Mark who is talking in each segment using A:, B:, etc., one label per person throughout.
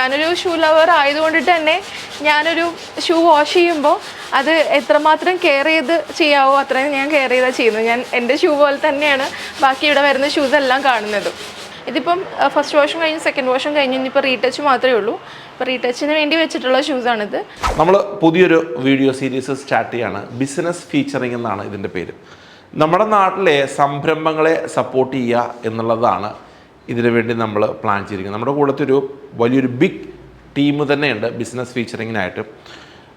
A: ഞാനൊരു shoe lover ആയതുകൊണ്ടിട്ട് തന്നെ ഞാനൊരു ഷൂ വാഷ് ചെയ്യുമ്പോൾ അത് എത്രമാത്രം കെയർ ചെയ്ത് ചെയ്യാവോ അത്രയും ഞാൻ കെയർ ചെയ്താണ് ചെയ്യുന്നത്. ഞാൻ എൻ്റെ ഷൂ പോലെ തന്നെയാണ് ബാക്കി ഇവിടെ വരുന്ന ഷൂസ് എല്ലാം കാണുന്നത്. ഇതിപ്പം ഫസ്റ്റ് വാഷും കഴിഞ്ഞ് സെക്കൻഡ് വാഷും കഴിഞ്ഞ് ഇനിയിപ്പോൾ റീടച്ച് മാത്രമേ ഉള്ളൂ. ഇപ്പോൾ റീടച്ചിന് വേണ്ടി വെച്ചിട്ടുള്ള ഷൂസാണിത്.
B: നമ്മൾ പുതിയൊരു വീഡിയോ സീരീസ് സ്റ്റാർട്ട് ചെയ്യാണ്. ബിസിനസ് ഫീച്ചറിങ് എന്നാണ് ഇതിൻ്റെ പേര്. നമ്മുടെ നാട്ടിലെ സംരംഭങ്ങളെ സപ്പോർട്ട് ചെയ്യുക എന്നുള്ളതാണ് ഇതിനു വേണ്ടി നമ്മൾ പ്ലാൻ ചെയ്തിരിക്കുന്നത്. നമ്മുടെ കൂടത്തൊരു വലിയൊരു ബിഗ് ടീം തന്നെയുണ്ട് ബിസിനസ് ഫീച്ചറിങ്ങിനായിട്ട്.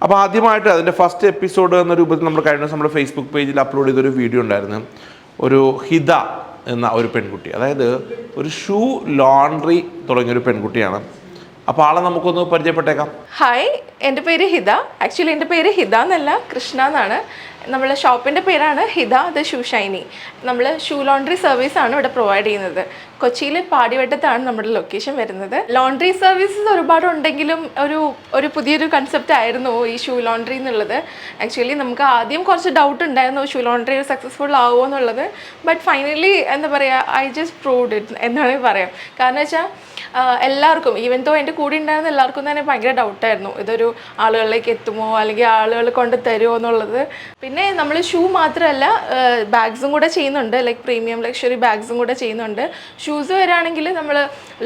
B: അപ്പോൾ ആദ്യമായിട്ട് അതിൻ്റെ ഫസ്റ്റ് എപ്പിസോഡ് എന്ന രൂപത്തിൽ നമ്മൾ കഴിഞ്ഞ നമ്മുടെ ഫേസ്ബുക്ക് പേജിൽ അപ്ലോഡ് ചെയ്തൊരു വീഡിയോ ഉണ്ടായിരുന്നു. ഒരു ഹിത എന്ന ഒരു പെൺകുട്ടി, അതായത് ഒരു ഷൂ ലോണ്ടറി തുടങ്ങിയൊരു പെൺകുട്ടിയാണ്. അപ്പോൾ ആളെ നമുക്കൊന്ന് പരിചയപ്പെട്ടേക്കാം.
A: ഹായ്, എൻ്റെ പേര് ഹിത. ആക്ച്വലി എൻ്റെ പേര് ഹിത എന്നല്ല, കൃഷ്ണ എന്നാണ്. നമ്മളെ ഷോപ്പിൻ്റെ പേരാണ് ഹിത ദ ഷൂ ഷൈനി. നമ്മൾ ഷൂ ലോണ്ടറി സർവീസാണ് ഇവിടെ പ്രൊവൈഡ് ചെയ്യുന്നത്. കൊച്ചിയിൽ പാടിവട്ടത്താണ് നമ്മുടെ ലൊക്കേഷൻ വരുന്നത്. ലോണ്ടറി സർവീസസ് ഒരുപാടുണ്ടെങ്കിലും ഒരു പുതിയൊരു കൺസെപ്റ്റ് ആയിരുന്നു ഈ ഷൂ ലോണ്ടറി എന്നുള്ളത്. ആക്ച്വലി നമുക്ക് ആദ്യം കുറച്ച് ഡൗട്ട് ഉണ്ടായിരുന്നു ഷൂ ലോണ്ടറി സക്സസ്ഫുൾ ആവുമോ എന്നുള്ളത്. ബട്ട് ഫൈനലി എന്താ പറയുക, ഐ ജസ്റ്റ് പ്രൂവ്ഡ് ഇറ്റ് എന്നാണ് പറയാം. കാരണം വെച്ചാൽ എല്ലാവർക്കും, ഈവൻ തോ എൻ്റെ കൂടെ ഉണ്ടായിരുന്ന എല്ലാവർക്കും തന്നെ ഭയങ്കര ഡൗട്ടായിരുന്നു ഇതൊരു ആളുകളിലേക്ക് എത്തുമോ അല്ലെങ്കിൽ ആളുകൾ കൊണ്ട് തരുമോ എന്നുള്ളത്. പിന്നെ നമ്മൾ ഷൂ മാത്രമല്ല ബാഗ്സും കൂടെ ചെയ്യുന്നുണ്ട്, ലൈക്ക് പ്രീമിയം ലക്ഷറി ബാഗ്സും കൂടെ ചെയ്യുന്നുണ്ട്. ഷൂസ് വരാണെങ്കിൽ നമ്മൾ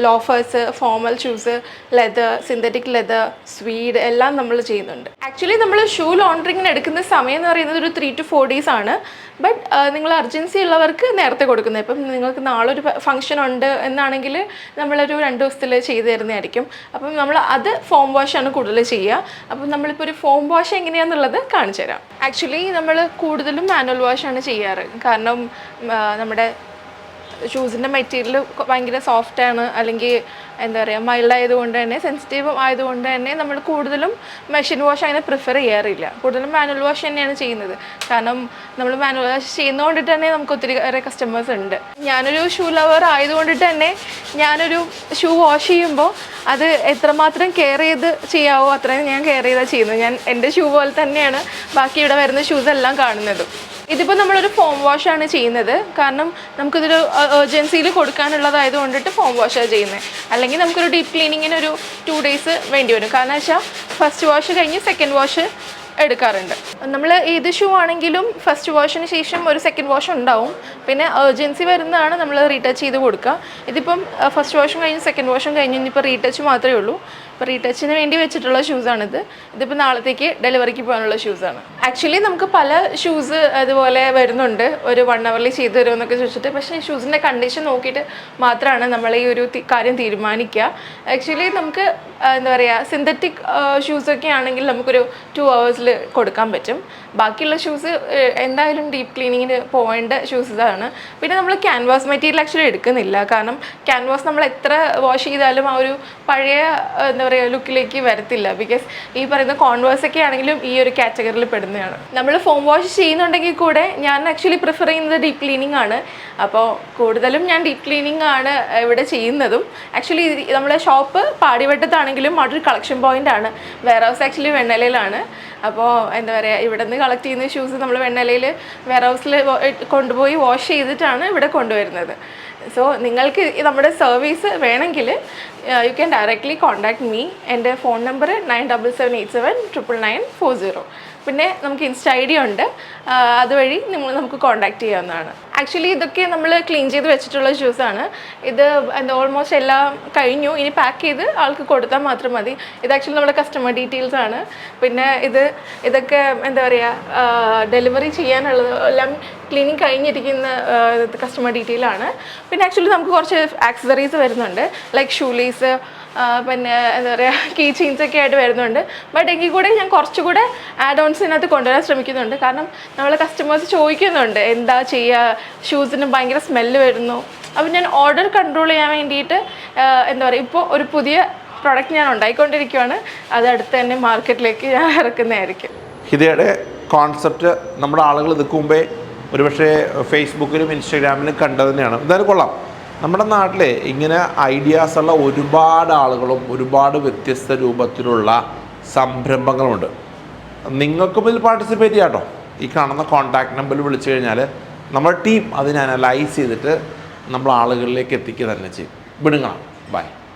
A: loafers, formal shoes, leather, synthetic leather, suede എല്ലാം നമ്മൾ ചെയ്യുന്നുണ്ട്. ആക്ച്വലി നമ്മൾ ഷൂ ലോണ്ടറിങ്ങിന് എടുക്കുന്ന സമയം എന്ന് പറയുന്നത് ഒരു 3 to 4 days ആണ്. ബട്ട് നിങ്ങൾ അർജൻസി ഉള്ളവർക്ക് നേരത്തെ കൊടുക്കുന്നത്. ഇപ്പം നിങ്ങൾക്ക് നാളെ ഒരു ഫംഗ്ഷൻ ഉണ്ട് എന്നാണെങ്കിൽ നമ്മളൊരു 2 ദിവസത്തിൽ ചെയ്തു തരുന്നതായിരിക്കും. അപ്പം നമ്മൾ അത് ഫോം വാഷാണ് കൂടുതൽ ചെയ്യുക. അപ്പം നമ്മളിപ്പോൾ ഒരു ഫോം വാഷ് എങ്ങനെയാണെന്നുള്ളത് കാണിച്ചു തരാം. ആക്ച്വലി നമ്മൾ കൂടുതലും മാനുവൽ വാഷാണ് ചെയ്യാറ്. കാരണം നമ്മുടെ ഷൂസിൻ്റെ മെറ്റീരിയൽ ഭയങ്കര സോഫ്റ്റാണ്, അല്ലെങ്കിൽ എന്താ പറയുക മൈൽഡ് ആയതുകൊണ്ട് തന്നെ, സെൻസിറ്റീവ് ആയതുകൊണ്ട് തന്നെ നമ്മൾ കൂടുതലും മെഷീൻ വാഷ് അങ്ങനെ പ്രിഫർ ചെയ്യാറില്ല. കൂടുതലും മാനുവൽ വാഷ് തന്നെയാണ് ചെയ്യുന്നത്. കാരണം നമ്മൾ മാനുവൽ വാഷ് ചെയ്യുന്നതുകൊണ്ടിട്ട് തന്നെ നമുക്ക് ഒത്തിരി ഏറെ കസ്റ്റമേഴ്സ് ഉണ്ട്. ഞാനൊരു ഷൂ ലവർ ആയതുകൊണ്ടിട്ട് തന്നെ ഞാനൊരു ഷൂ വാഷ് ചെയ്യുമ്പോൾ അത് എത്രമാത്രം കെയർ ചെയ്ത് ചെയ്യാവോ അത്രയും ഞാൻ കെയർ ചെയ്താണ് ചെയ്യുന്നത്. ഞാൻ എൻ്റെ ഷൂ പോലെ തന്നെയാണ് ബാക്കി ഇവിടെ വരുന്ന ഷൂസ് എല്ലാം കാണുന്നത്. ഇതിപ്പോൾ നമ്മളൊരു ഫോം വാഷാണ് ചെയ്യുന്നത്. കാരണം നമുക്കിതൊരു എർജൻസിയിൽ കൊടുക്കാനുള്ളതായത് കൊണ്ടിട്ട് ഫോം വാഷാണ് ചെയ്യുന്നത്. അല്ലെങ്കിൽ നമുക്കൊരു ഡീപ്പ് ക്ലീനിങ്ങിന് ഒരു 2 days വേണ്ടി വരും. കാരണം വെച്ചാൽ ഫസ്റ്റ് വാഷ് കഴിഞ്ഞ് സെക്കൻഡ് വാഷ് എടുക്കാറുണ്ട്. നമ്മൾ ഏത് ഷൂ ആണെങ്കിലും ഫസ്റ്റ് വാഷിന് ശേഷം ഒരു സെക്കൻഡ് വാഷ് ഉണ്ടാവും. പിന്നെ എർജൻസി വരുന്നതാണ് നമ്മൾ റീടച്ച് ചെയ്ത് കൊടുക്കുക. ഇതിപ്പം ഫസ്റ്റ് വാഷും കഴിഞ്ഞ് സെക്കൻഡ് വാഷും കഴിഞ്ഞ് ഇനിയിപ്പോൾ റീടച്ച് മാത്രമേ ഉള്ളൂ. ഇപ്പോൾ റീടച്ചിന് വേണ്ടി വെച്ചിട്ടുള്ള ഷൂസാണിത്. ഇതിപ്പോൾ നാളത്തേക്ക് ഡെലിവറിക്ക് പോകാനുള്ള ഷൂസാണ്. ആക്ച്വലി നമുക്ക് പല ഷൂസ് അതുപോലെ വരുന്നുണ്ട്, ഒരു 1 hourൽ ചെയ്തു തരുമെന്നൊക്കെ ചോദിച്ചിട്ട്. പക്ഷേ ഷൂസിൻ്റെ കണ്ടീഷൻ നോക്കിയിട്ട് മാത്രമാണ് നമ്മൾ ഈ ഒരു കാര്യം തീരുമാനിക്കുക. ആക്ച്വലി നമുക്ക് എന്താ പറയുക, സിന്തറ്റിക് ഷൂസൊക്കെ ആണെങ്കിൽ നമുക്കൊരു 2 hours കൊടുക്കാൻ പറ്റും. ബാക്കിയുള്ള ഷൂസ് എന്തായാലും ഡീപ്പ് ക്ലീനിങ്ങിന് പോകേണ്ട ഷൂസാണ്. പിന്നെ നമ്മൾ ക്യാൻവാസ് മെറ്റീരിയൽ ആക്ച്വലി എടുക്കുന്നില്ല. കാരണം ക്യാൻവാസ് നമ്മൾ എത്ര വാഷ് ചെയ്താലും ആ ഒരു പഴയ എന്താ പറയുക ലുക്കിലേക്ക് വരത്തില്ല. ബിക്കോസ് ഈ പറയുന്ന കോൺവേഴ്സൊക്കെ ആണെങ്കിലും ഈ ഒരു കാറ്റഗറിയിൽ പെടുന്നതാണ്. നമ്മൾ ഫോം വാഷ് ചെയ്യുന്നുണ്ടെങ്കിൽ കൂടെ ഞാൻ ആക്ച്വലി പ്രിഫർ ചെയ്യുന്നത് ഡീപ്പ് ക്ലീനിങ് ആണ്. അപ്പോൾ കൂടുതലും ഞാൻ ഡീപ്പ് ക്ലീനിങ് ആണ് ഇവിടെ ചെയ്യുന്നതും. ആക്ച്വലി നമ്മുടെ ഷോപ്പ് പാടിവട്ടത്താണെങ്കിലും അതൊരു കളക്ഷൻ പോയിൻ്റ് ആണ്. വെയർ ഹൗസ് ആക്ച്വലി വെണ്ണലയിലാണ്. അപ്പോൾ എന്താ പറയുക, ഇവിടെ നിന്ന് കളക്ട് ചെയ്യുന്ന ഷൂസ് നമ്മൾ വെണ്ണലയിൽ വെയർ ഹൗസിൽ കൊണ്ടുപോയി വാഷ് ചെയ്തിട്ടാണ് ഇവിടെ കൊണ്ടുവരുന്നത്. സോ നിങ്ങൾക്ക് നമ്മുടെ സർവീസ് വേണമെങ്കിൽ you can directly contact me. എൻ്റെ ഫോൺ നമ്പർ 9787799940. പിന്നെ നമുക്ക് ഇൻസ്റ്റ ID ഉണ്ട്, അതുവഴി നമുക്ക് കോൺടാക്ട് ചെയ്യാവുന്നതാണ്. ആക്ച്വലി ഇതൊക്കെ നമ്മൾ ക്ലീൻ ചെയ്ത് വെച്ചിട്ടുള്ള ഷൂസാണ്. ഇത് എന്താ ഓൾമോസ്റ്റ് എല്ലാം കഴിഞ്ഞു. ഇനി പാക്ക് ചെയ്ത് ആൾക്ക് കൊടുത്താൽ മാത്രം മതി. ഇത് ആക്ച്വലി നമ്മുടെ കസ്റ്റമർ ഡീറ്റെയിൽസ് ആണ്. പിന്നെ ഇതൊക്കെ എന്താ പറയുക, ഡെലിവറി ചെയ്യാനുള്ളത് എല്ലാം ക്ലീനിങ് കഴിഞ്ഞിരിക്കുന്ന കസ്റ്റമർ ഡീറ്റെയിൽ ആണ്. പിന്നെ ആക്ച്വലി നമുക്ക് കുറച്ച് ആക്സസറീസ് വരുന്നുണ്ട്, ലൈക്ക് ഷൂലേസ്, പിന്നെ എന്താ പറയുക കീ ചെയിൻസൊക്കെ ആയിട്ട് വരുന്നുണ്ട്. ബട്ട് എങ്കിൽ കൂടെ ഞാൻ കുറച്ചുകൂടെ ആഡ് ഓൺസിനകത്ത് കൊണ്ടുവരാൻ ശ്രമിക്കുന്നുണ്ട്. കാരണം നമ്മളെ കസ്റ്റമേഴ്സ് ചോദിക്കുന്നുണ്ട് എന്താ ചെയ്യുക, ഷൂസിന് ഭയങ്കര സ്മെല്ല് വരുന്നു. അപ്പോൾ ഞാൻ ഓർഡർ കൺട്രോൾ ചെയ്യാൻ വേണ്ടിയിട്ട് എന്താ പറയുക, ഇപ്പോൾ ഒരു പുതിയ പ്രോഡക്റ്റ് ഞാൻ ഉണ്ടായിക്കൊണ്ടിരിക്കുകയാണ്. അത് അടുത്ത് തന്നെ മാർക്കറ്റിലേക്ക് ഞാൻ ഇറക്കുന്നതായിരിക്കും.
B: ഹിതയുടെ കോൺസെപ്റ്റ് നമ്മുടെ ആളുകൾ ഇതിക്ക് മുമ്പേ ഒരുപക്ഷെ ഫേസ്ബുക്കിലും ഇൻസ്റ്റാഗ്രാമിലും കണ്ടത് തന്നെയാണ്. എന്തായാലും കൊള്ളാം. നമ്മുടെ നാട്ടിലെ ഇങ്ങനെ ഐഡിയാസുള്ള ഒരുപാട് ആളുകളും ഒരുപാട് വ്യത്യസ്ത രൂപത്തിലുള്ള സംരംഭങ്ങളുണ്ട്. നിങ്ങൾക്കും ഇതിൽ പാർട്ടിസിപ്പേറ്റ് ചെയ്യാം കേട്ടോ. ഈ കാണുന്ന കോൺടാക്ട് നമ്പറിൽ വിളിച്ചു കഴിഞ്ഞാൽ നമ്മുടെ ടീം അതിനെ അനലൈസ് ചെയ്തിട്ട് നമ്മൾ ആളുകളിലേക്ക് എത്തിക്കുക തന്നെ ചെയ്യും. വിടുങ്ങണം. ബൈ.